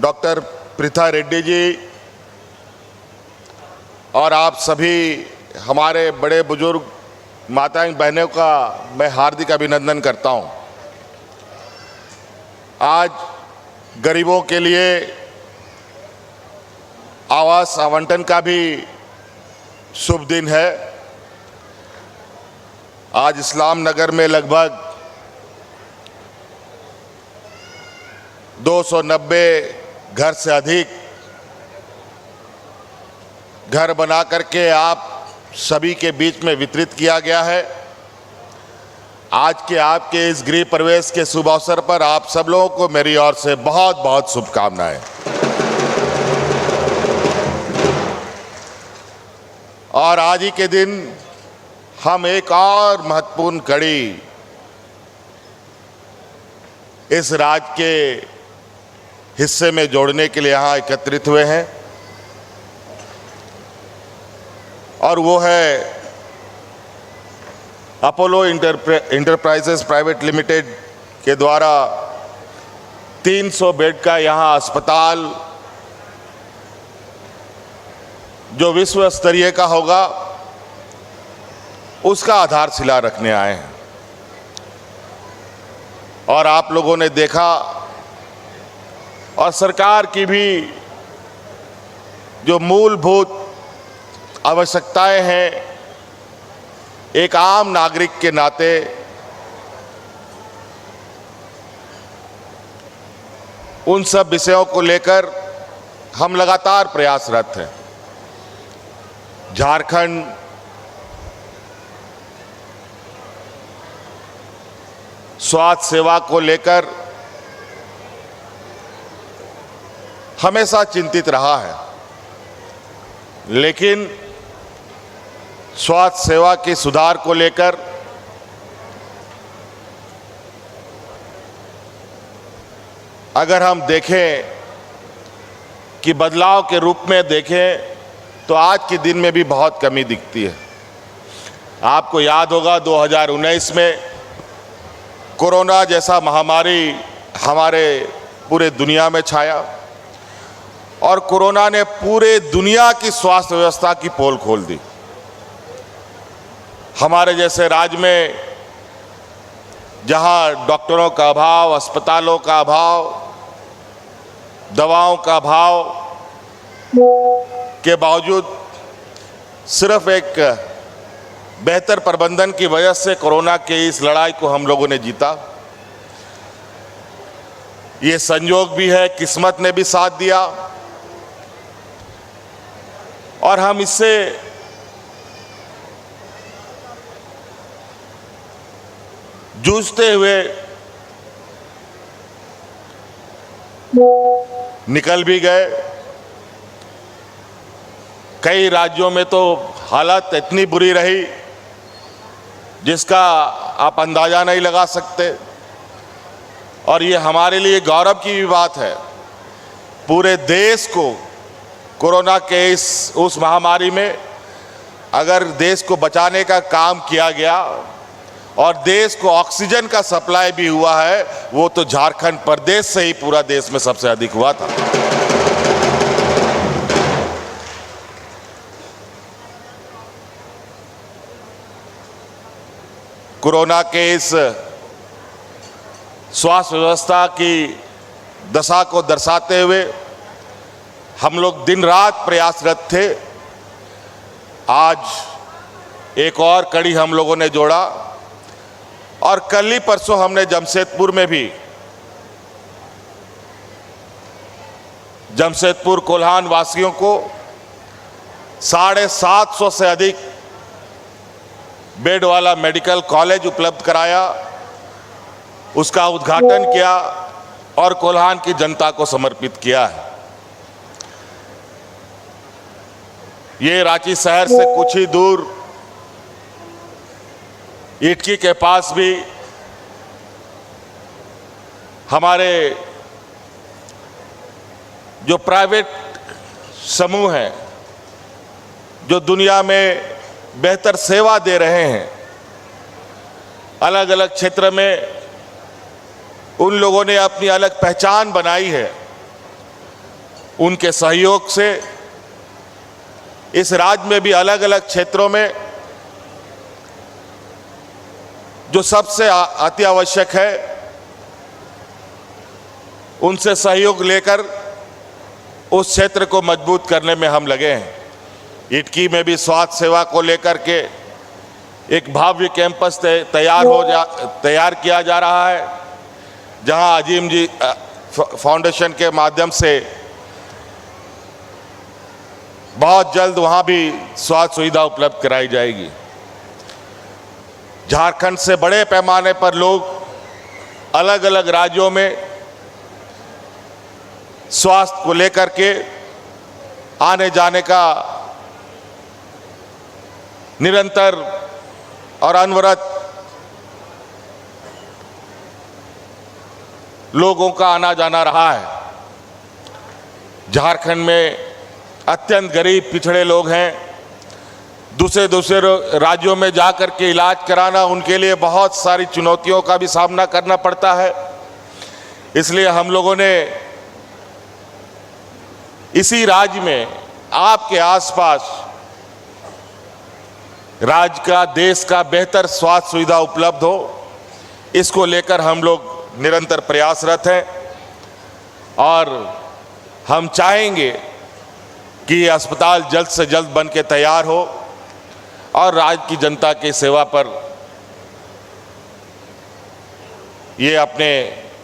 Doctor Preetha Reddy ji और आप सभी हमारे बड़े बुजुर्ग माताएं बहनों का मैं हार्दिक अभिनंदन करता हूं। आज गरीबों के लिए आवास आवंटन का भी शुभ दिन है। आज इस्लाम नगर में लगभग 290 घर से अधिक घर बना करके आप सभी के बीच में वितरित किया गया है। आज के आपके इस गृह प्रवेश के शुभ अवसर पर आप सब लोगों को मेरी ओर से बहुत बहुत शुभकामनाएं। और आज ही के दिन हम एक और महत्वपूर्ण कड़ी इस राज्य के हिस्से में जोड़ने के लिए यहाँ एकत्रित हुए हैं और वो है अपोलो इंटरप्राइजेस प्राइवेट लिमिटेड के द्वारा 300 बेड का यहाँ अस्पताल जो विश्व स्तरीय का होगा उसका आधारशिला रखने आए हैं। और आप लोगों ने देखा और सरकार की भी जो मूलभूत आवश्यकताएं हैं एक आम नागरिक के नाते उन सब विषयों को लेकर हम लगातार प्रयासरत हैं। झारखंड स्वास्थ्य सेवा को लेकर हमेशा चिंतित रहा है, लेकिन स्वास्थ्य सेवा के सुधार को लेकर अगर हम देखें कि बदलाव के रूप में देखें तो आज के दिन में भी बहुत कमी दिखती है। आपको याद होगा 2019 में कोरोना जैसा महामारी हमारे पूरे दुनिया में छाया और कोरोना ने पूरे दुनिया की स्वास्थ्य व्यवस्था की पोल खोल दी। हमारे जैसे राज्य में जहां डॉक्टरों का अभाव, अस्पतालों का अभाव, दवाओं का अभाव के बावजूद सिर्फ एक बेहतर प्रबंधन की वजह से कोरोना के इस लड़ाई को हम लोगों ने जीता। ये संयोग भी है, किस्मत ने भी साथ दिया और हम इससे जूझते हुए निकल भी गए। कई राज्यों में तो हालत इतनी बुरी रही जिसका आप अंदाजा नहीं लगा सकते और ये हमारे लिए गौरव की भी बात है। पूरे देश को कोरोना के उस महामारी में अगर देश को बचाने का काम किया गया और देश को ऑक्सीजन का सप्लाई भी हुआ है, वो तो झारखंड प्रदेश से ही पूरा देश में सबसे अधिक हुआ था। कोरोना के इस स्वास्थ्य व्यवस्था की दशा को दर्शाते हुए हम लोग दिन रात प्रयासरत थे। आज एक और कड़ी हम लोगों ने जोड़ा और कल ही परसों हमने जमशेदपुर में भी जमशेदपुर कोल्हान वासियों को 750 से अधिक बेड वाला मेडिकल कॉलेज उपलब्ध कराया, उसका उद्घाटन किया और कोल्हान की जनता को समर्पित किया है। ये रांची शहर से कुछ ही दूर इटकी के पास भी हमारे जो प्राइवेट समूह हैं जो दुनिया में बेहतर सेवा दे रहे हैं, अलग अलग क्षेत्र में उन लोगों ने अपनी अलग पहचान बनाई है उनके सहयोग से इस राज्य में भी अलग अलग क्षेत्रों में जो सबसे अति आवश्यक है उनसे सहयोग लेकर उस क्षेत्र को मजबूत करने में हम लगे हैं। इटकी में भी स्वास्थ्य सेवा को लेकर के एक भव्य कैंपस तैयार किया जा रहा है, जहां अजीम जी फाउंडेशन के माध्यम से बहुत जल्द वहां भी स्वास्थ्य सुविधा उपलब्ध कराई जाएगी। झारखंड से बड़े पैमाने पर लोग अलग अलग राज्यों में स्वास्थ्य को लेकर के आने जाने का निरंतर और अनवरत लोगों का आना जाना रहा है। झारखंड में अत्यंत गरीब पिछड़े लोग हैं। दूसरे राज्यों में जाकर के इलाज कराना उनके लिए बहुत सारी चुनौतियों का भी सामना करना पड़ता है। इसलिए हम लोगों ने इसी राज्य में आपके आसपास राज्य का, देश का बेहतर स्वास्थ्य सुविधा उपलब्ध हो, इसको लेकर हम लोग निरंतर प्रयासरत हैं और हम चाहेंगे कि ये अस्पताल जल्द से जल्द बन के तैयार हो और राज्य की जनता की सेवा पर ये अपने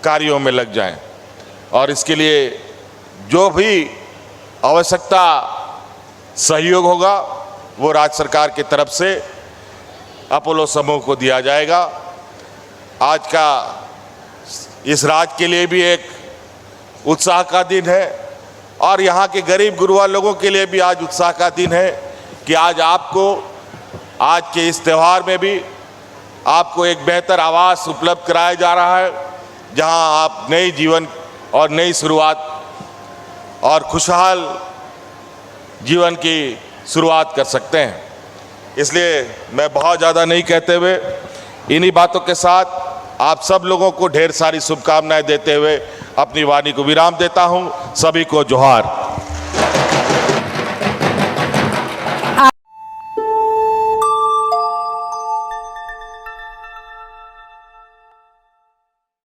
कार्यों में लग जाएं। और इसके लिए जो भी आवश्यकता सहयोग होगा वो राज्य सरकार की तरफ से अपोलो समूह को दिया जाएगा। आज का इस राज्य के लिए भी एक उत्साह का दिन है और यहाँ के गरीब गुरबा लोगों के लिए भी आज उत्साह का दिन है कि आज आपको आज के इस त्यौहार में भी आपको एक बेहतर आवास उपलब्ध कराया जा रहा है, जहां आप नई जीवन और नई शुरुआत और खुशहाल जीवन की शुरुआत कर सकते हैं। इसलिए मैं बहुत ज़्यादा नहीं कहते हुए इन्हीं बातों के साथ आप सब लोगों को ढेर सारी शुभकामनाएं देते हुए अपनी वाणी को विराम देता हूं। सभी को जोहार।